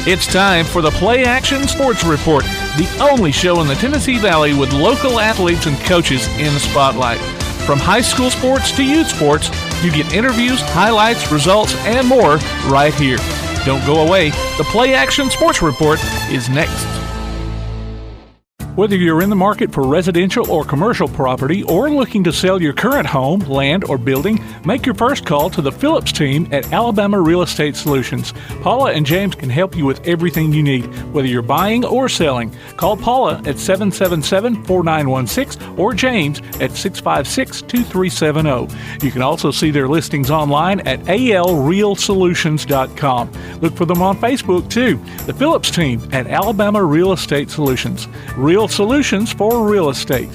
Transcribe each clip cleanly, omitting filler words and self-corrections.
It's time for the PlayAction Sports Report, the only show in the Tennessee Valley with local athletes and coaches in the spotlight. From high school sports to youth sports, you get interviews, highlights, results, and more right here. Don't go away. The PlayAction Sports Report is next. Whether you're in the market for residential or commercial property or looking to sell your current home, land, or building, make your first call to the Phillips team at Alabama Real Estate Solutions. Paula and James can help you with everything you need, whether you're buying or selling. Call Paula at 777-4916 or James at 656-2370. You can also see their listings online at alrealsolutions.com. Look for them on Facebook, too. The Phillips team at Alabama Real Estate Solutions. Real solutions for real estate.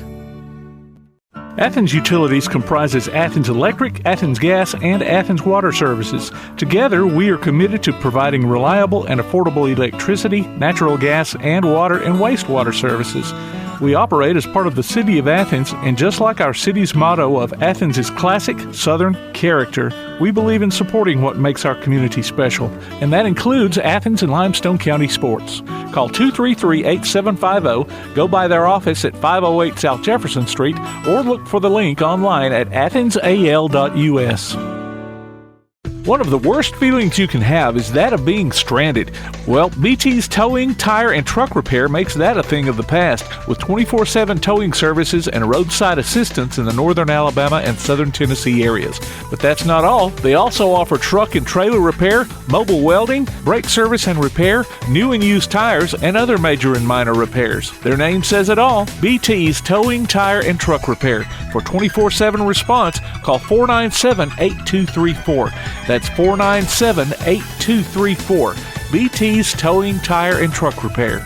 Athens Utilities comprises Athens Electric, Athens Gas, and Athens Water Services. Together, we are committed to providing reliable and affordable electricity, natural gas, and water and wastewater services. We operate as part of the City of Athens, and just like our city's motto of Athens is classic, Southern character, we believe in supporting what makes our community special, and that includes Athens and Limestone County sports. Call 233-8750, go by their office at 508 South Jefferson Street, or look for the link online at athensal.us. One of the worst feelings you can have is that of being stranded. Well, BT's Towing, Tire, and Truck Repair makes that a thing of the past, with 24/7 towing services and roadside assistance in the northern Alabama and southern Tennessee areas. But that's not all. They also offer truck and trailer repair, mobile welding, brake service and repair, new and used tires, and other major and minor repairs. Their name says it all, BT's Towing, Tire, and Truck Repair. For 24/7 response, call 497-8234. That's 497-8234. BT's Towing, Tire, and Truck Repair.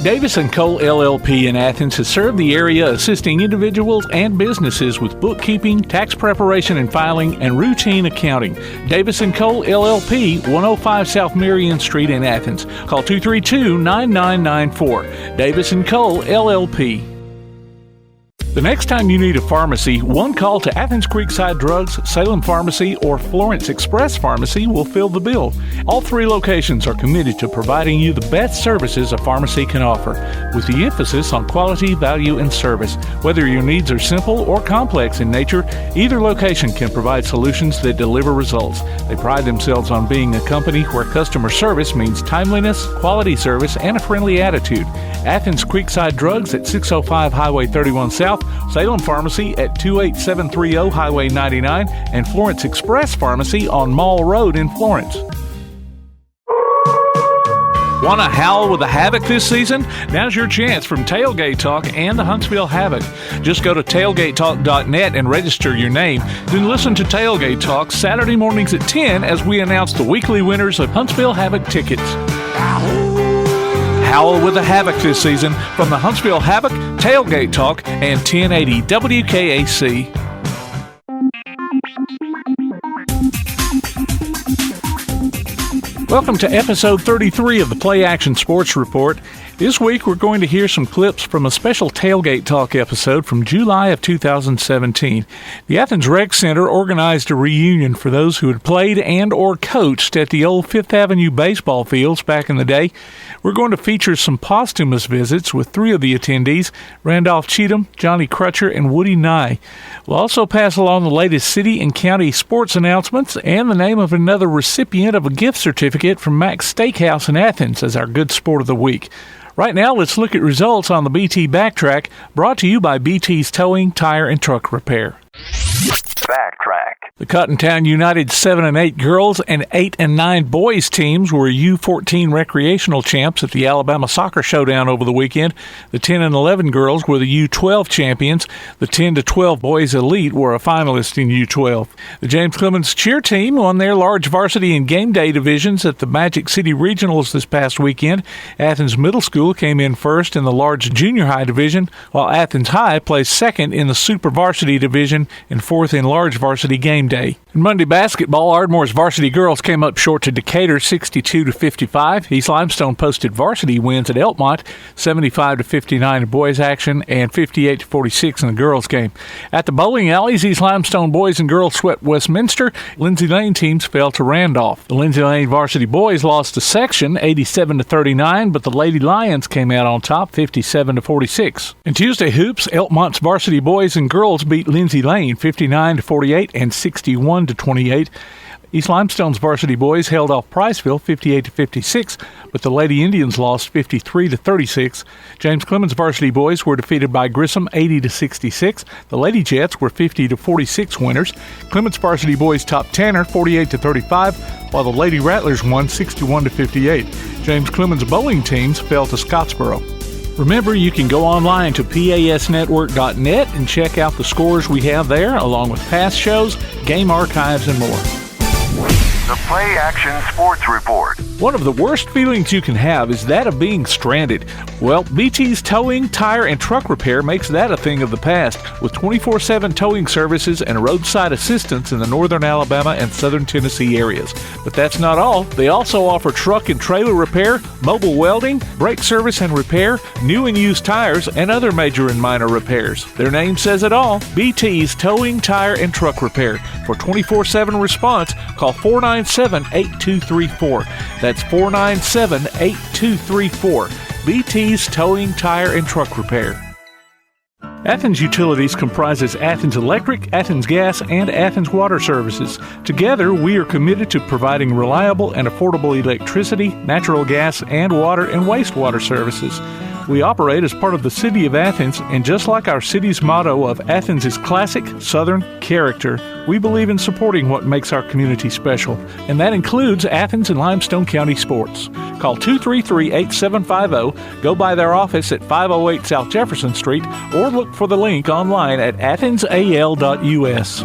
Davis & Cole LLP in Athens has served the area assisting individuals and businesses with bookkeeping, tax preparation and filing, and routine accounting. Davis & Cole LLP, 105 South Marion Street in Athens. Call 232-9994. Davis & Cole LLP. The next time you need a pharmacy, one call to Athens Creekside Drugs, Salem Pharmacy, or Florence Express Pharmacy will fill the bill. All three locations are committed to providing you the best services a pharmacy can offer, with the emphasis on quality, value, and service. Whether your needs are simple or complex in nature, either location can provide solutions that deliver results. They pride themselves on being a company where customer service means timeliness, quality service, and a friendly attitude. Athens Creekside Drugs at 605 Highway 31 South, Salem Pharmacy at 28730 Highway 99, and Florence Express Pharmacy on Mall Road in Florence. Want to howl with the Havoc this season? Now's your chance from Tailgate Talk and the Huntsville Havoc. Just go to tailgatetalk.net and register your name. Then listen to Tailgate Talk Saturday mornings at 10 as we announce the weekly winners of Huntsville Havoc tickets. Howl with the Havoc this season from the Huntsville Havoc, Tailgate Talk, and 1080 WKAC. Welcome to episode 33 of the PlayAction Sports Report. This week we're going to hear some clips from a special Tailgate Talk episode from July of 2017. The Athens Rec Center organized a reunion for those who had played and or coached at the old Fifth Avenue baseball fields back in the day. We're going to feature some posthumous visits with three of the attendees, Randolph Chittam, Johnny Crutcher, and Woody Nye. We'll also pass along the latest city and county sports announcements and the name of another recipient of a gift certificate from Mac's Steakhouse in Athens as our good sport of the week. Right now, let's look at results on the BT Backtrack, brought to you by BT's Towing, Tire, and Truck Repair. Backtrack. The Cottontown United 7 and 8 girls and 8 and 9 boys teams were U14 recreational champs at the Alabama Soccer Showdown over the weekend. The 10 and 11 girls were the U12 champions. The 10 to 12 boys elite were a finalist in U12. The James Clemens cheer team won their large varsity and game day divisions at the Magic City Regionals this past weekend. Athens Middle School came in first in the large junior high division, while Athens High placed second in the super varsity division and fourth in large varsity game game day. In Monday basketball, Ardmore's varsity girls came up short to Decatur 62-55. East Limestone posted varsity wins at Elkmont 75-59 in boys action and 58-46 in the girls game. At the bowling alleys, East Limestone boys and girls swept Westminster. Lindsay Lane teams fell to Randolph. The Lindsay Lane varsity boys lost to Section 87-39, but the Lady Lions came out on top 57-46. In Tuesday hoops, Elkmont's varsity boys and girls beat Lindsay Lane 59-48 and 61-28. East Limestone's varsity boys held off Priceville 58-56, but the Lady Indians lost 53-36. James Clemens varsity boys were defeated by Grissom 80-66. The Lady Jets were 50-46 winners. Clemens varsity boys topped Tanner 48-35, while the Lady Rattlers won 61-58. James Clemens bowling teams fell to Scottsboro. Remember, you can go online to pasnetwork.net and check out the scores we have there, along with past shows, game archives, and more. The PlayAction Sports Report. One of the worst feelings you can have is that of being stranded. Well, BT's Towing, Tire, and Truck Repair makes that a thing of the past, with 24/7 towing services and roadside assistance in the northern Alabama and southern Tennessee areas. But that's not all. They also offer truck and trailer repair, mobile welding, brake service and repair, new and used tires, and other major and minor repairs. Their name says it all. BT's Towing, Tire, and Truck Repair. For 24/7 response, call 497-8234. That's 497-8234. BT's Towing, Tire, and Truck Repair. Athens Utilities comprises Athens Electric, Athens Gas, and Athens Water Services. Together, we are committed to providing reliable and affordable electricity, natural gas, and water and wastewater services. We operate as part of the City of Athens, and just like our city's motto of Athens is classic Southern character, we believe in supporting what makes our community special, and that includes Athens and Limestone County sports. Call 233-8750, go by their office at 508 South Jefferson Street, or look for the link online at athensal.us.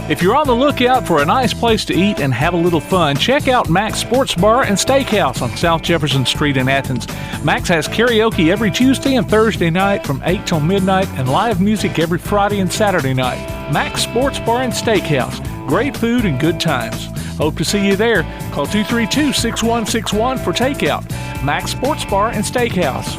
If you're on the lookout for a nice place to eat and have a little fun, check out Mac's Sports Bar and Steakhouse on South Jefferson Street in Athens. Mac's has karaoke every Tuesday and Thursday night from 8 till midnight and live music every Friday and Saturday night. Mac's Sports Bar and Steakhouse. Great food and good times. Hope to see you there. Call 232-6161 for takeout. Mac's Sports Bar and Steakhouse.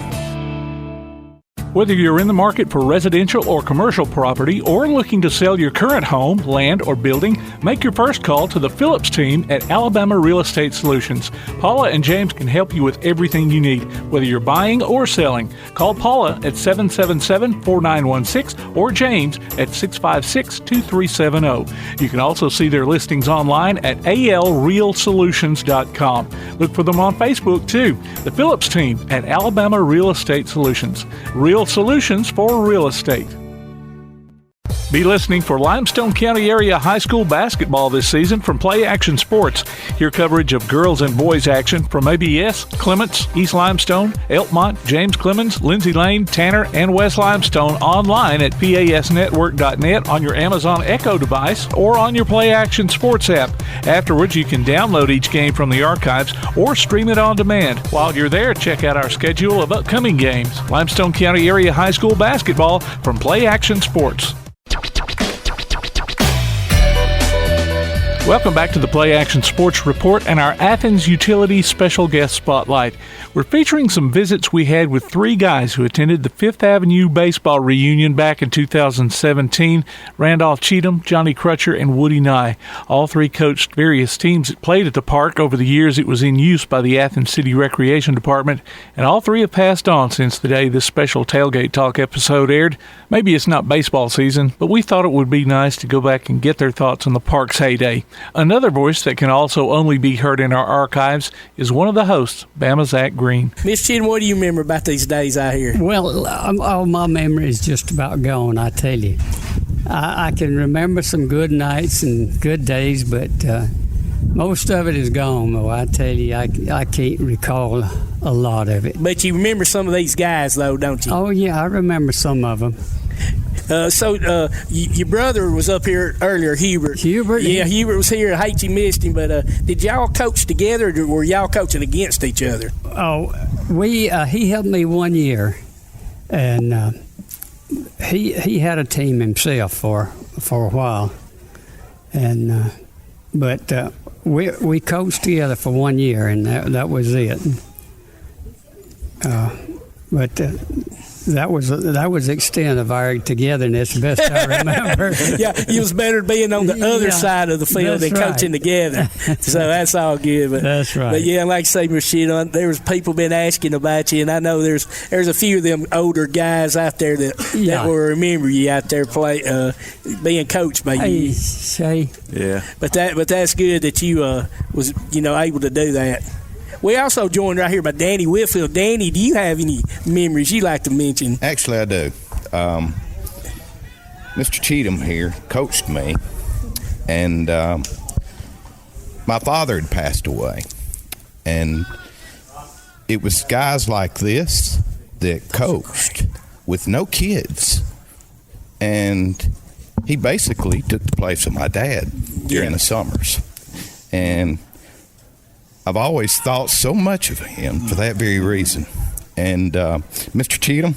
Whether you're in the market for residential or commercial property or looking to sell your current home, land, or building, make your first call to the Phillips team at Alabama Real Estate Solutions. Paula and James can help you with everything you need, whether you're buying or selling. Call Paula at 777-4916 or James at 656-2370. You can also see their listings online at alrealsolutions.com. Look for them on Facebook, too. The Phillips team at Alabama Real Estate Solutions. Real solutions for real estate. Be listening for Limestone County Area High School basketball this season from PlayAction Sports. Hear coverage of girls and boys action from ABS, Clements, East Limestone, Elkmont, James Clemens, Lindsay Lane, Tanner, and West Limestone online at pasnetwork.net on your Amazon Echo device or on your PlayAction Sports app. Afterwards, you can download each game from the archives or stream it on demand. While you're there, check out our schedule of upcoming games. Limestone County Area High School basketball from PlayAction Sports. Welcome back to the PlayAction Sports Report and our Athens Utilities Special Guest Spotlight. We're featuring some visits we had with three guys who attended the Fifth Avenue baseball reunion back in 2017. Randolph Chittam, Johnny Crutcher, and Woody Nye. All three coached various teams that played at the park over the years it was in use by the Athens City Recreation Department, and all three have passed on since the day this special Tailgate Talk episode aired. Maybe it's not baseball season, but we thought it would be nice to go back and get their thoughts on the park's heyday. Another voice that can also only be heard in our archives is one of the hosts, Bama Zach Green. Miss Chittam, what do you remember about these days out here? Well, all my memory is just about gone, I tell you. I can remember some good nights and good days, but most of it is gone, though. I tell you, I can't recall a lot of it. But you remember some of these guys, though, don't you? Oh, yeah, I remember some of them. Your brother was up here earlier, Hubert. Hubert? Yeah, Hubert was here. I hate you missed him, but did y'all coach together, or were y'all coaching against each other? Oh, he helped me 1 year, and he had a team himself for a while. And but we coached together for 1 year, and that was it. But that was the extent of our togetherness, best I remember. Yeah, you was better being on the other side of the field than coaching together. So that's all good. But, that's right. But yeah, like I say, Rashid, there was people been asking about you, and I know there's a few of them older guys out there that will remember you out there being coached by you. Say. Yeah. But that's good that you was able to do that. We also joined right here by Danny Whitfield. Danny, do you have any memories you'd like to mention? Actually, I do. Mr. Chittam here coached me, and my father had passed away. And it was guys like this that coached with no kids. And he basically took the place of my dad during the summers. And I've always thought so much of him for that very reason. And Mr. Chittam,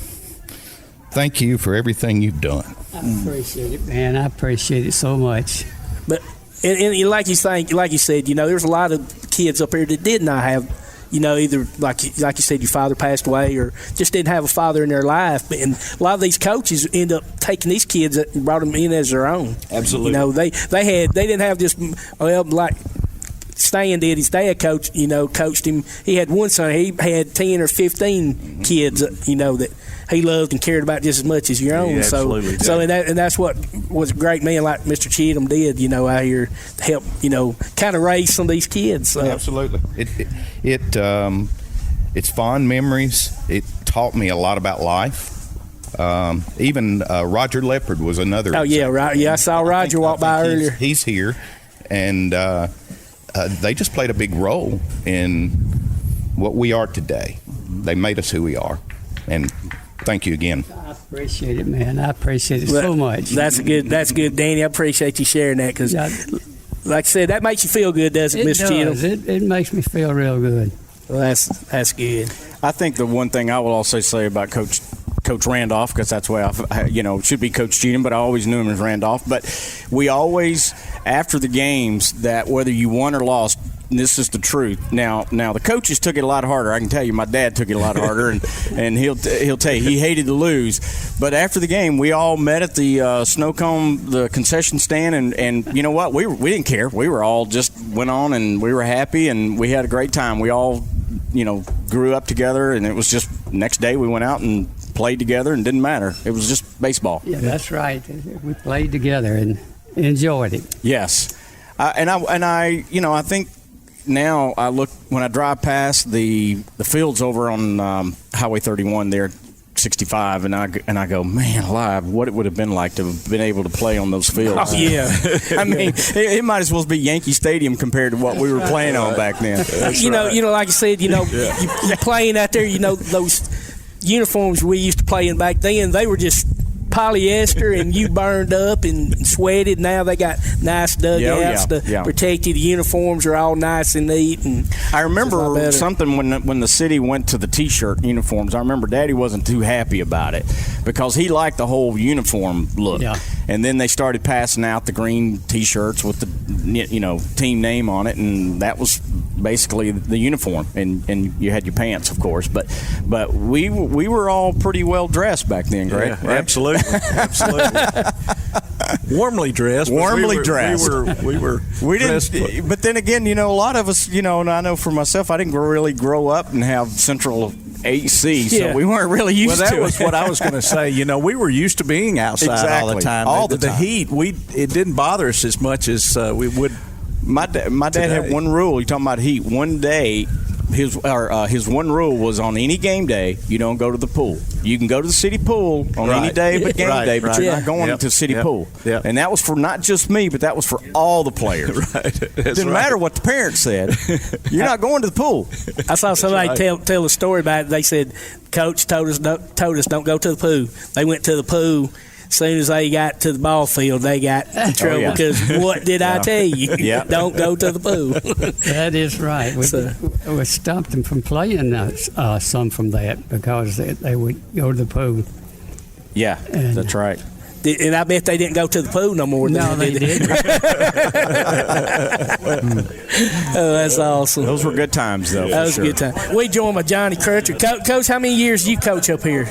thank you for everything you've done. I appreciate it, man. I appreciate it so much. But and like you said, there's a lot of kids up here that did not have, either like you said, your father passed away or just didn't have a father in their life. And a lot of these coaches end up taking these kids and brought them in as their own. Absolutely. They didn't have this like Stan did. His dad coached him. He had one son. He had 10 or 15 kids, that he loved and cared about just as much as your own. Yeah, absolutely. And that's what was a great man like Mr. Chittam did, out here to help, kind of raise some of these kids. So. Absolutely. It's fond memories. It taught me a lot about life. Even Roger Leopard was another. Oh, yeah, right. Yeah, I saw Roger walk by earlier. He's here, and they just played a big role in what we are today. They made us who we are, and thank you again. I appreciate it, man. I appreciate it so much. That's good, Danny. I appreciate you sharing that because, like I said, that makes you feel good, doesn't it, Mr. Chittam? It makes me feel real good. Well, that's good. I think the one thing I will also say about Coach Randolph, because that's the way it should be Coach Chittam, but I always knew him as Randolph. But we always, after the games, that whether you won or lost, this is the truth. Now the coaches took it a lot harder. I can tell you, my dad took it a lot harder, and he'll tell you he hated to lose. But after the game, we all met at the snow cone, the concession stand, and you know what? We didn't care. We were all just went on, and we were happy, and we had a great time. We all grew up together, and it was just next day we went out and played together, and didn't matter. It was just baseball. Yeah, that's right. We played together and enjoyed it. Yes, I think now I look when I drive past the fields over on Highway 31 there, 65, and I go, man, alive, what it would have been like to have been able to play on those fields. Oh, yeah. I mean, it might as well be Yankee Stadium compared to what we were playing on back then. Like I said, you playing out there, those uniforms we used to play in back then, they were just polyester, and you burned up and sweated. Now they got nice dugouts to protect you. The uniforms are all nice and neat. And I remember something when the city went to the T-shirt uniforms. I remember Daddy wasn't too happy about it because he liked the whole uniform look. Yeah. And then they started passing out the green T-shirts with the team name on it, and that was basically the uniform. And you had your pants, of course, but we were all pretty well dressed back then, Greg. Yeah, right? Absolutely. Warmly dressed. We dressed. Didn't. But then again, a lot of us, and I know for myself, I didn't really grow up and have central AC, so we weren't really used to it. Well, that was what I was going to say. We were used to being outside all the time. The heat, it didn't bother us as much as we would. My dad had one rule. You're talking about heat. One day, his one rule was on any game day, you don't go to the pool. You can go to the city pool on any day but game day, but you're not going to city pool. Yep. And that was for not just me, but that was for all the players. It didn't matter what the parents said. You're not going to the pool. I saw somebody tell a story about it. They said, Coach told us don't go to the pool. They went to the pool. As soon as they got to the ball field, they got in trouble because what did I tell you? Don't go to the pool. That is right. We stopped them from playing some from that because they would go to the pool. Yeah, that's right. And I bet they didn't go to the pool no more. No, they didn't. Oh, that's awesome. Those were good times, though. That was a good time. We joined by Johnny Crutcher. Coach, how many years do you coach up here?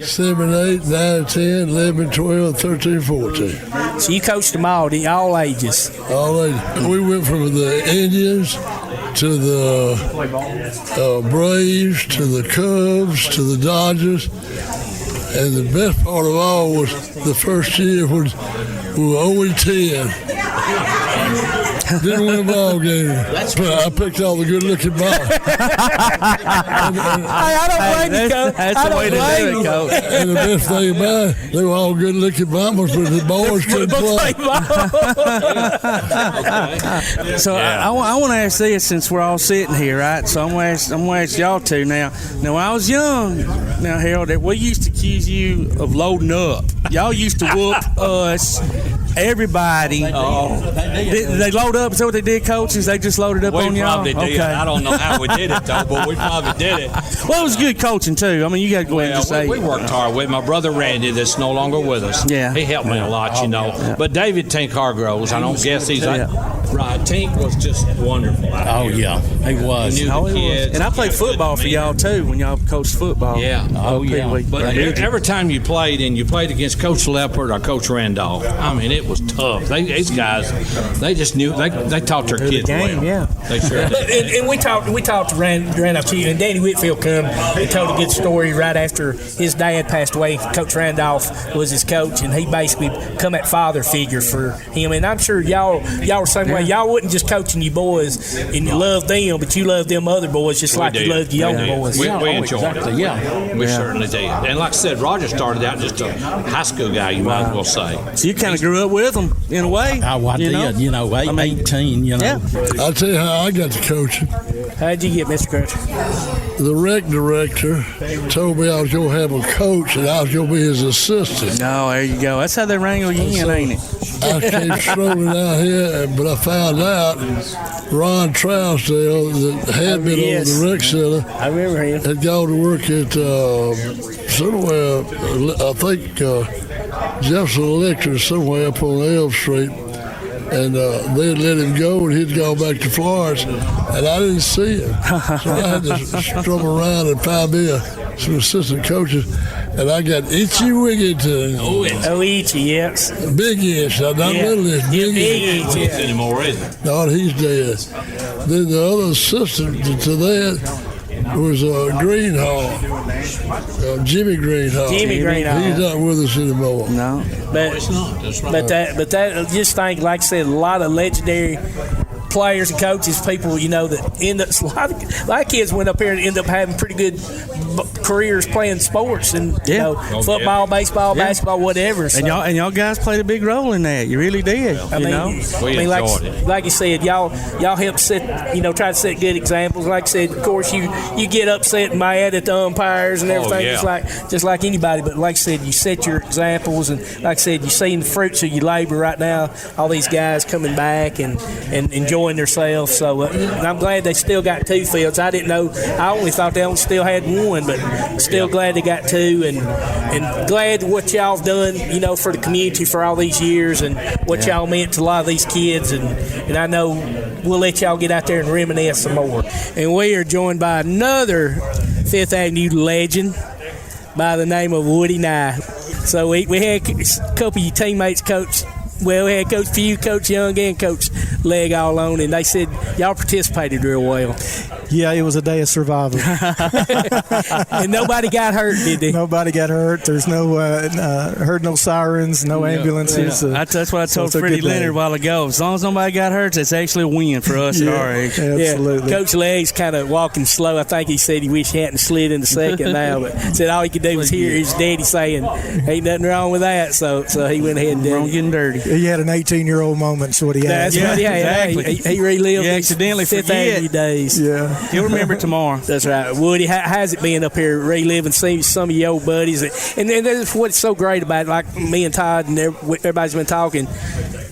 7, 8, 9, 10, 11, 12, 13, 14. So you coached them all ages. All ages. We went from the Indians to the Braves to the Cubs to the Dodgers. And the best part of all was the first year when we were 0-10. Didn't win a ball game. But I picked all the good-looking balls. I don't blame you, Coach. That's the way to do it, Coach. And the best thing about it, they were all good-looking bombers, but the boys couldn't play. So I want to ask this, since we're all sitting here, right? So I'm going to ask y'all two now. Now, when I was young, now, Harold, we used to accuse you of loading up. Y'all used to whoop us, everybody. They load up. Is that what they did, coaches? They just loaded up on y'all? We probably did. I don't know how we did it, though, but we probably did it. Well, it was good coaching, too. I mean, you got to go ahead and say we worked hard with my brother Randy, that's no longer with us. Yeah. He helped me a lot, you know. Yeah. But David Tink Hargroves, I don't guess he's right. Tink was just wonderful. He was. He knew the kids. And I played football for y'all, too, when y'all coached football. Yeah. But every time you played, and you played against Coach Leopard or Coach Randolph, I mean, it was tough. These guys, they just knew. They taught their kids well. Yeah. They sure did. And we talked to Randolph too, and Danny Whitfield come and told a good story right after his dad passed away. Coach Randolph was his coach, and he basically come at father figure for him. And I'm sure y'all were the same way. Y'all wasn't just coaching you boys and you loved them, but you loved them other boys just like you loved your own boys. We enjoyed it. Yeah. We certainly did. And like I said, Roger started out just a high school guy, you might as well say. So you kind of grew up with them in a way. I did, 18, Yeah. I'll tell you how I got to coaching. How'd you get, Mr. Crutcher? The rec director told me I was going to have a coach and I was going to be his assistant. No, there you go. That's how they wrangle you in, ain't it? I came strolling out here, but I found out Ron Trousdale, that had been over the rec center, I remember him. had gone to work at somewhere, I think Jefferson Electric, somewhere up on Elm Street. And they had let him go, and he'd gone back to Florence, and I didn't see him. So I had to strum around and find me some assistant coaches, and I got Itchy Wigington. Oh, Itchy, yes. Big Itch, not little Itch, Big Itch. Not anymore, is it? No, he's dead. Then the other assistant to that was Greenhall, Jimmy Greenhall. Jimmy Greenhall. He's not with us anymore. No. But It's not. That's right. But that just think, like I said, a lot of legendary players and coaches, people, that end up, a lot of kids went up here and end up having pretty good careers playing sports and football, baseball, basketball, whatever. So. And y'all guys played a big role in that. You really did. We enjoyed it. Like you said, y'all help set, try to set good examples. Like I said, of course, you get upset and mad at the umpires and everything, just like anybody. But like I said, you set your examples, and like I said, you're seeing the fruits of your labor right now. All these guys coming back and enjoying themselves. So I'm glad they still got 2 fields. I didn't know. I only thought they only still had 1, but still glad they got 2, and glad what y'all done, for the community for all these years, and what y'all meant to a lot of these kids, and I know we'll let y'all get out there and reminisce some more. And we are joined by another Fifth Avenue legend by the name of Woody Nye. So we had a couple of your teammates, Coach. Well, we had Coach Pugh, Coach Young, and Coach Legg all on, and they said y'all participated real well. Yeah, it was a day of survival. And nobody got hurt, did they? Nobody got hurt. There's no heard no sirens, no ambulances. That's what I told Freddie Leonard a while ago. As long as nobody got hurt, that's actually a win for us at our age. Absolutely. Yeah. Coach Legg's kind of walking slow. I think he said he wished he hadn't slid in the second now, but said all he could do was hear his daddy saying, "Ain't nothing wrong with that." So he went ahead and did it. Getting dirty. He had an 18-year-old moment. So what he had. That's what he had. Exactly. He relived his accidentally Fifth forget. Avenue days. Yeah. You'll remember it tomorrow. That's right. Woody, how's it been up here reliving some of your old buddies? And that's what's so great about it. Like me and Todd and everybody's been talking.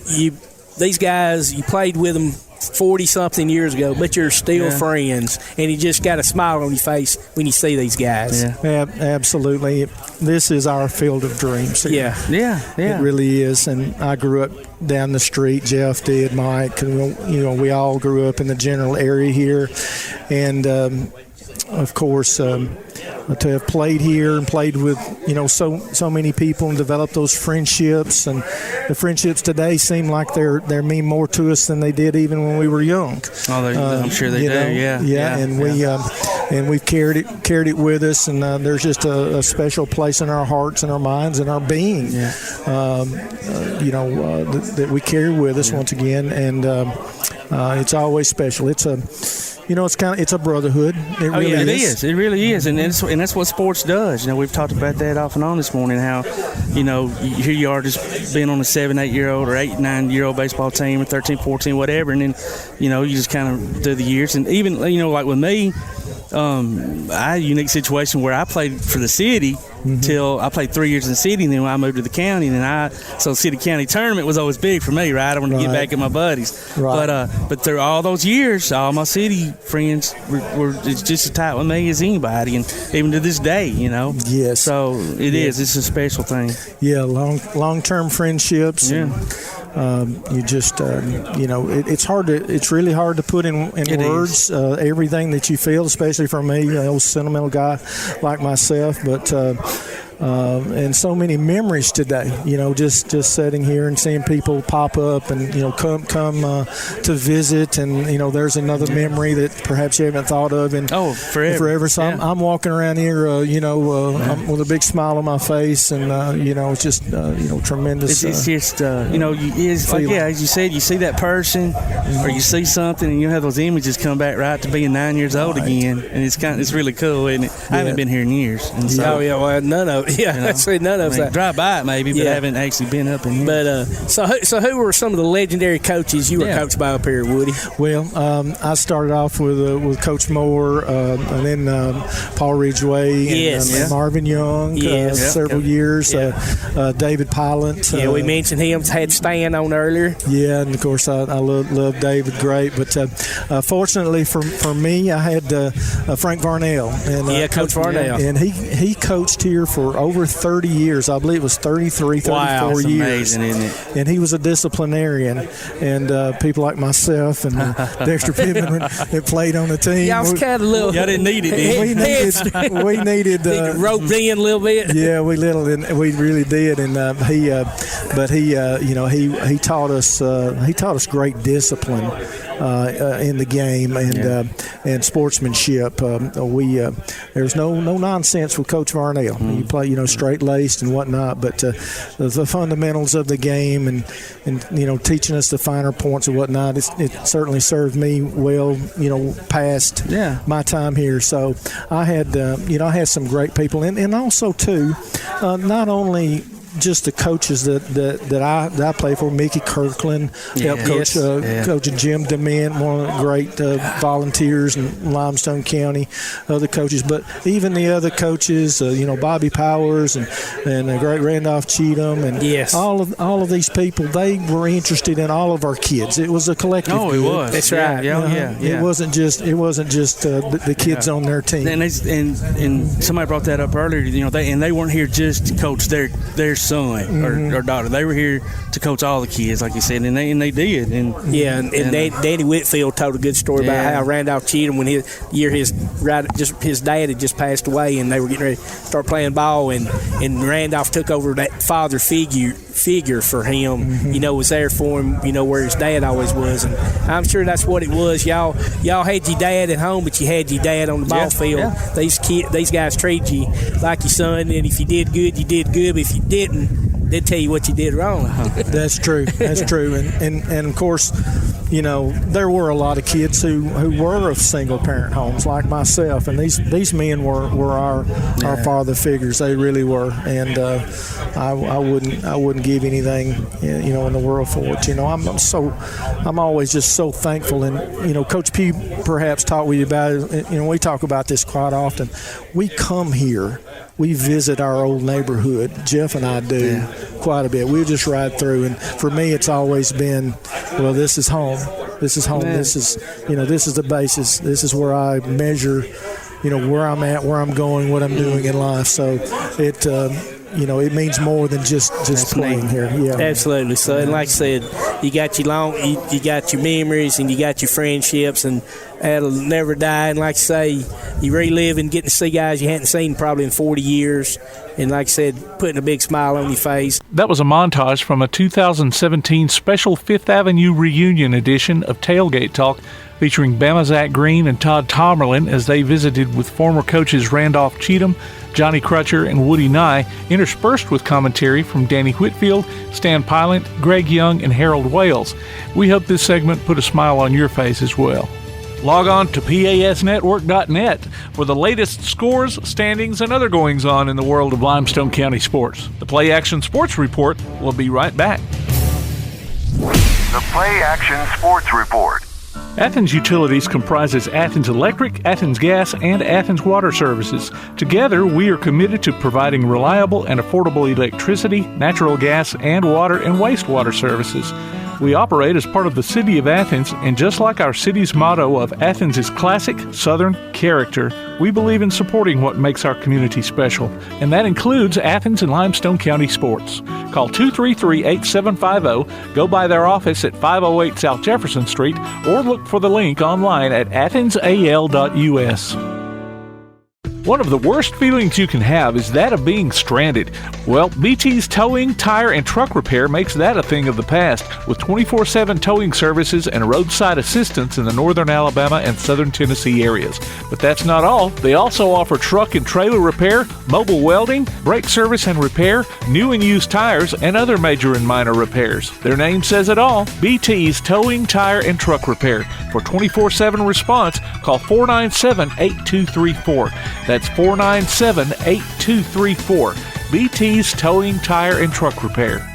These guys, you played with them 40-something years ago, but you're still friends, and you just got a smile on your face when you see these guys. Yeah, absolutely. This is our field of dreams. Yeah. It really is. And I grew up down the street. Jeff did, Mike, and we all grew up in the general area here, and of course, to have played here and played with so many people and developed those friendships, and the friendships today seem like they mean more to us than they did even when we were young. I'm sure they do. And we've carried it with us, and there's just a special place in our hearts and our minds and our being, that we carry with us once again, and it's always special. It's a brotherhood. It really is. It really is, and that's what sports does. We've talked about that off and on this morning. How, here you are just being on a 7, 8-year-old or 8, 9-year-old baseball team, or 13, 14, whatever, and then you just kind of do the years, and even like with me. I had a unique situation where I played for the city till I played 3 years in the city, and then when I moved to the county, so city county tournament was always big for me, right? I wanted to get back at my buddies, but through all those years, all my city friends were just as tight with me as anybody, and even to this day, Yes. So it's a special thing. Yeah, long-term friendships. Yeah. You just it's really hard to put in words everything that you feel, especially for me, an old sentimental guy like myself, but and so many memories today, just sitting here and seeing people pop up and come to visit, and there's another memory that perhaps you haven't thought of in forever. So I'm walking around here I'm with a big smile on my face, and it's just tremendous. It's just as you said, you see that person or you see something, and you have those images come back right to being 9 years old again, and it's really cool, isn't it? I haven't been here in years, and so none of it. Yeah, actually none of that. Drive by it maybe, but I haven't actually been up in here. But so who were some of the legendary coaches you were coached by up here, Woody? Well, I started off with Coach Moore, and then Paul Ridgway, and Marvin Young, several years. David Pilot. We mentioned him. Had Stan on earlier. Yeah, and of course I love David great. But fortunately for me, I had Frank Varnell. And, Coach Varnell. And he coached here for over 30 years. I believe it was 33, 34 years. Amazing, isn't it? And he was a disciplinarian. And people like myself and Dexter Pittman that played on the team. Yeah, I was kind of little. Y'all didn't need it, did you? We needed roped in a little bit. Yeah, we really did. And he taught us great discipline in the game and sportsmanship. There's no nonsense with Coach Varnell. You play straight laced and whatnot, but the fundamentals of the game and teaching us the finer points and whatnot. It certainly served me well. Past my time here. So I had I had some great people, and also too, not only just the coaches that I play for, Mickey Kirkland, helped coach Coach Jim DeMint, one of the great volunteers in Limestone County, other coaches, but even the other coaches, Bobby Powers and the great Randolph Chittam, and all of these people, they were interested in all of our kids. It was a collective. Oh, it was. That's right. It wasn't just the kids on their team. And somebody brought that up earlier. They weren't here just to coach their son or daughter. They were here to coach all the kids, like you said, and they did. And Danny Whitfield told a good story about how Randolph Chittam, when his dad had just passed away, and they were getting ready to start playing ball, and Randolph took over that father figure for him. Was there for him. Where his dad always was, and I'm sure that's what it was. Y'all had your dad at home, but you had your dad on the ball field. Yeah. These guys treated you like your son, and if you did good, you did good. But if you didn't, they'd tell you what you did wrong. That's true. That's true. And of course, there were a lot of kids who were of single parent homes like myself, and these men were our father figures. They really were, and I wouldn't give anything in the world for it. I'm always just so thankful, and Coach P perhaps talked with you about it. We talk about this quite often. We come here. We visit our old neighborhood. Jeff and I do quite a bit. We just ride through, and for me, it's always been, well, this is home. This is home. This is the basis. This is where I measure, where I'm at, where I'm going, what I'm doing in life. So it it means more than just playing here. Yeah, absolutely. So, and like I said, you got your you got your memories and you got your friendships, and that'll never die. And like I say, you relive and getting to see guys you hadn't seen probably in 40 years. And like I said, putting a big smile on your face. That was a montage from a 2017 special Fifth Avenue reunion edition of Tailgate Talk, featuring Bama Zach Green and Todd Tomerlin as they visited with former coaches Randolph Chittam, Johnny Crutcher, and Woody Nye, interspersed with commentary from Danny Whitfield, Stan Pilot, Greg Young, and Harold Wales. We hope this segment put a smile on your face as well. Log on to PASnetwork.net for the latest scores, standings, and other goings-on in the world of Limestone County sports. The PlayAction Sports Report will be right back. The PlayAction Sports Report. Athens Utilities comprises Athens Electric, Athens Gas, and Athens Water Services. Together, we are committed to providing reliable and affordable electricity, natural gas, and water and wastewater services. We operate as part of the City of Athens, and just like our city's motto of Athens is classic Southern character, we believe in supporting what makes our community special, and that includes Athens and Limestone County sports. Call 233-8750, go by their office at 508 South Jefferson Street, or look for the link online at athensal.us. One of the worst feelings you can have is that of being stranded. Well, BT's Towing, Tire, and Truck Repair makes that a thing of the past, with 24/7 towing services and roadside assistance in the northern Alabama and southern Tennessee areas. But that's not all. They also offer truck and trailer repair, mobile welding, brake service and repair, new and used tires, and other major and minor repairs. Their name says it all, BT's Towing, Tire, and Truck Repair. For 24/7 response, call 497-8234. That's 497-8234. BT's Towing, Tire, and Truck Repair.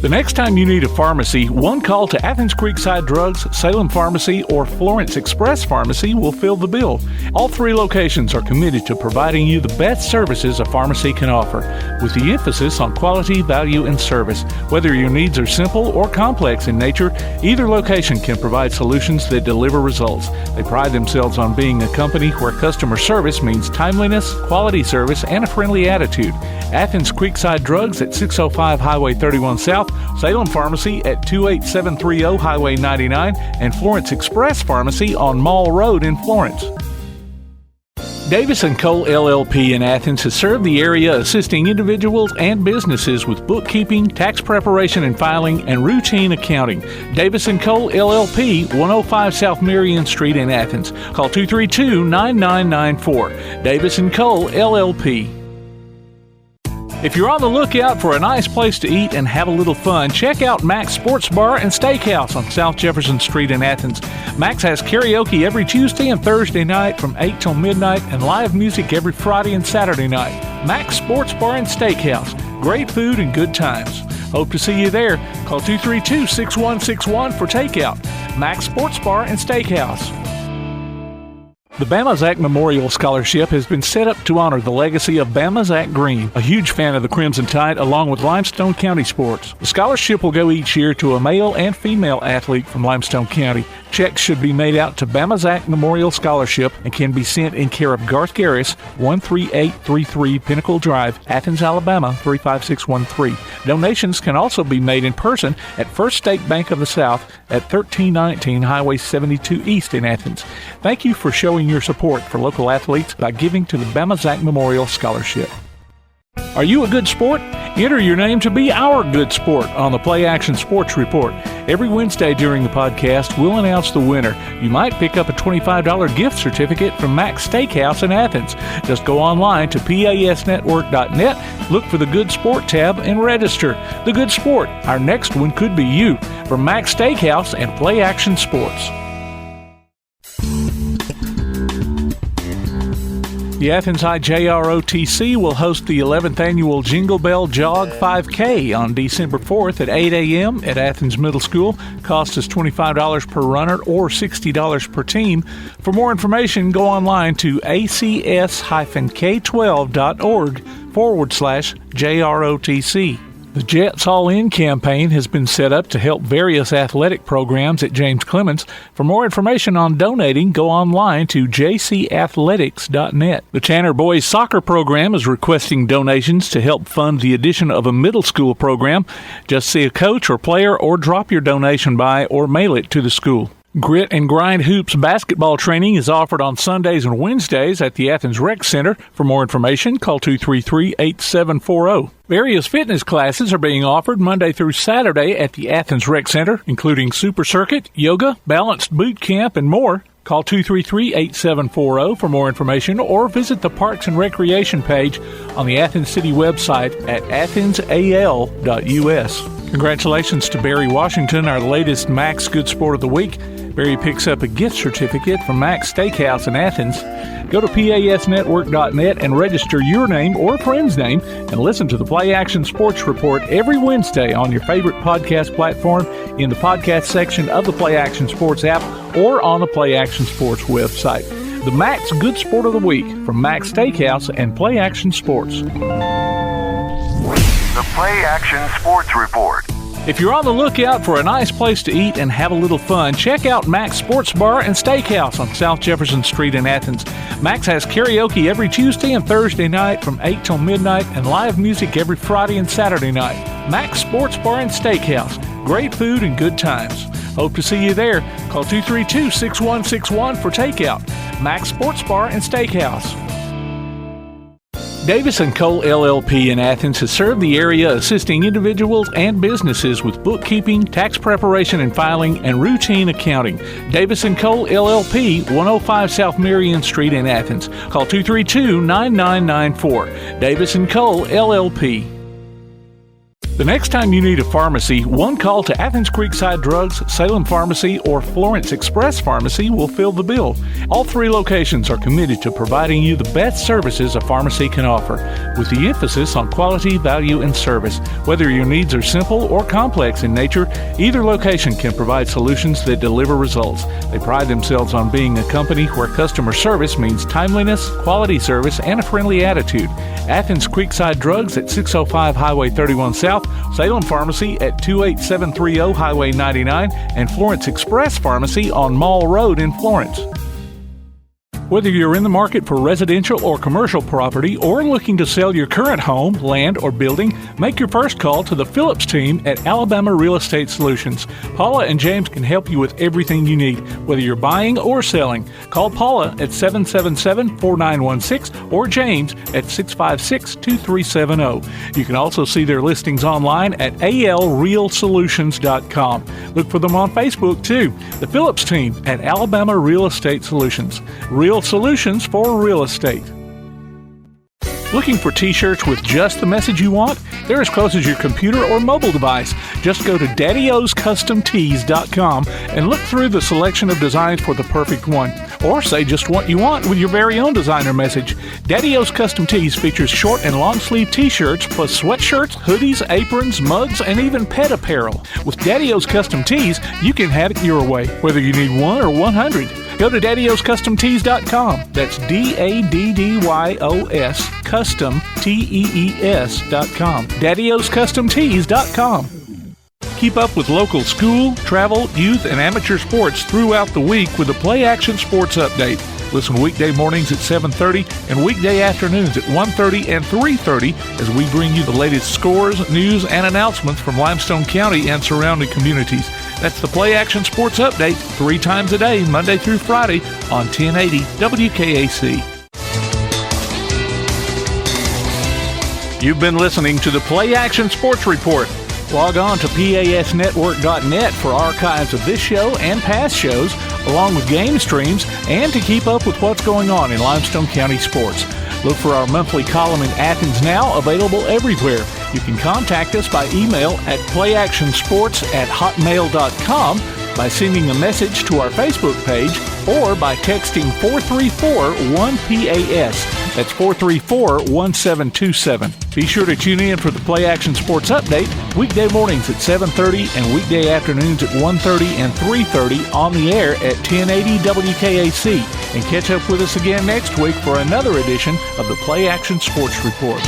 The next time you need a pharmacy, one call to Athens Creekside Drugs, Salem Pharmacy, or Florence Express Pharmacy will fill the bill. All three locations are committed to providing you the best services a pharmacy can offer, with the emphasis on quality, value, and service. Whether your needs are simple or complex in nature, either location can provide solutions that deliver results. They pride themselves on being a company where customer service means timeliness, quality service, and a friendly attitude. Athens Creekside Drugs at 605 Highway 31 South, Salem Pharmacy at 28730 Highway 99, and Florence Express Pharmacy on Mall Road in Florence. Davis & Cole LLP in Athens has served the area assisting individuals and businesses with bookkeeping, tax preparation and filing, and routine accounting. Davis & Cole LLP, 105 South Marion Street in Athens. Call 232-9994. Davis & Cole LLP. If you're on the lookout for a nice place to eat and have a little fun, check out Mac's Sports Bar and Steakhouse on South Jefferson Street in Athens. Mac's has karaoke every Tuesday and Thursday night from 8 till midnight and live music every Friday and Saturday night. Mac's Sports Bar and Steakhouse. Great food and good times. Hope to see you there. Call 232-6161 for takeout. Mac's Sports Bar and Steakhouse. The Bama Zach Memorial Scholarship has been set up to honor the legacy of Bama Zach Green, a huge fan of the Crimson Tide, along with Limestone County sports. The scholarship will go each year to a male and female athlete from Limestone County. Checks should be made out to Bama Zach Memorial Scholarship and can be sent in care of Garth Garris, 13833 Pinnacle Drive, Athens, Alabama, 35613. Donations can also be made in person at First State Bank of the South at 1319 Highway 72 East in Athens. Thank you for showing your support for local athletes by giving to the Bama Zach Memorial Scholarship. Are you a good sport? Enter your name to be our good sport on the PlayAction Sports Report. Every Wednesday during the podcast, we'll announce the winner. You might pick up a $25 gift certificate from Mac's Steakhouse in Athens. Just go online to PASnetwork.net, look for the Good Sport tab, and register. The Good Sport. Our next one could be you. From Mac's Steakhouse and PlayAction Sports. The Athens IJROTC will host the 11th annual Jingle Bell Jog 5K on December 4th at 8 a.m. at Athens Middle School. Cost is $25 per runner or $60 per team. For more information, go online to acs-k12.org/JROTC. The Jets All In campaign has been set up to help various athletic programs at James Clemens. For more information on donating, go online to jcathletics.net. The Tanner Boys Soccer Program is requesting donations to help fund the addition of a middle school program. Just see a coach or player or drop your donation by or mail it to the school. Grit and Grind Hoops basketball training is offered on Sundays and Wednesdays at the Athens Rec Center. For more information, call 233-8740. Various fitness classes are being offered Monday through Saturday at the Athens Rec Center, including Super Circuit, yoga, balanced boot camp, and more. Call 233-8740 for more information or visit the Parks and Recreation page on the Athens City website at athensal.us. Congratulations to Barry Washington, our latest Max Good Sport of the Week. Barry picks up a gift certificate from Max Steakhouse in Athens. Go to pasnetwork.net and register your name or a friend's name and listen to the Play Action Sports Report every Wednesday on your favorite podcast platform, in the podcast section of the Play Action Sports app, or on the Play Action Sports website. The Max Good Sport of the Week from Max Steakhouse and Play Action Sports. The Play Action Sports Report. If you're on the lookout for a nice place to eat and have a little fun, check out Max Sports Bar and Steakhouse on South Jefferson Street in Athens. Max has karaoke every Tuesday and Thursday night from 8 till midnight and live music every Friday and Saturday night. Max Sports Bar and Steakhouse. Great food and good times. Hope to see you there. Call 232-6161 for takeout. Max Sports Bar and Steakhouse. Davis & Cole LLP in Athens has served the area assisting individuals and businesses with bookkeeping, tax preparation and filing, and routine accounting. Davis & Cole LLP, 105 South Marion Street in Athens. Call 232-9994. Davis & Cole LLP. The next time you need a pharmacy, one call to Athens Creekside Drugs, Salem Pharmacy, or Florence Express Pharmacy will fill the bill. All three locations are committed to providing you the best services a pharmacy can offer, with the emphasis on quality, value, and service. Whether your needs are simple or complex in nature, either location can provide solutions that deliver results. They pride themselves on being a company where customer service means timeliness, quality service, and a friendly attitude. Athens Creekside Drugs at 605 Highway 31 South, Salem Pharmacy at 28730 Highway 99, and Florence Express Pharmacy on Mall Road in Florence. Whether you're in the market for residential or commercial property or looking to sell your current home, land, or building, make your first call to the Phillips team at Alabama Real Estate Solutions. Paula and James can help you with everything you need, whether you're buying or selling. Call Paula at 777-4916 or James at 656-2370. You can also see their listings online at alrealsolutions.com. Look for them on Facebook, too. The Phillips team at Alabama Real Estate Solutions. Real solutions for real estate. Looking for t-shirts with just the message you want? They're as close as your computer or mobile device. Just go to daddyoscustomtees.com and look through the selection of designs for the perfect one. Or say just what you want with your very own designer message. Daddy O's Custom Tees features short and long sleeve t-shirts plus sweatshirts, hoodies, aprons, mugs, and even pet apparel. With Daddy O's Custom Tees, you can have it your way, whether you need 1 or 100. Go to daddyoscustomtees.com. That's DADDYOS Custom TEES.com. daddyoscustomtees.com. Keep up with local school, travel, youth, and amateur sports throughout the week with the Play Action Sports Update. Listen weekday mornings at 7:30 and weekday afternoons at 1:30 and 3:30 as we bring you the latest scores, news, and announcements from Limestone County and surrounding communities. That's the Play Action Sports Update 3 times a day, Monday through Friday on 1080 WKAC. You've been listening to the Play Action Sports Report. Log on to pasnetwork.net for archives of this show and past shows, along with game streams, and to keep up with what's going on in Limestone County sports. Look for our monthly column in Athens Now, available everywhere. You can contact us by email at playactionsports@hotmail.com, by sending a message to our Facebook page, or by texting 434-1PAS. That's 434-1727. Be sure to tune in for the Play Action Sports Update weekday mornings at 7:30 and weekday afternoons at 1:30 and 3:30 on the air at 1080 WKAC. And catch up with us again next week for another edition of the Play Action Sports Report.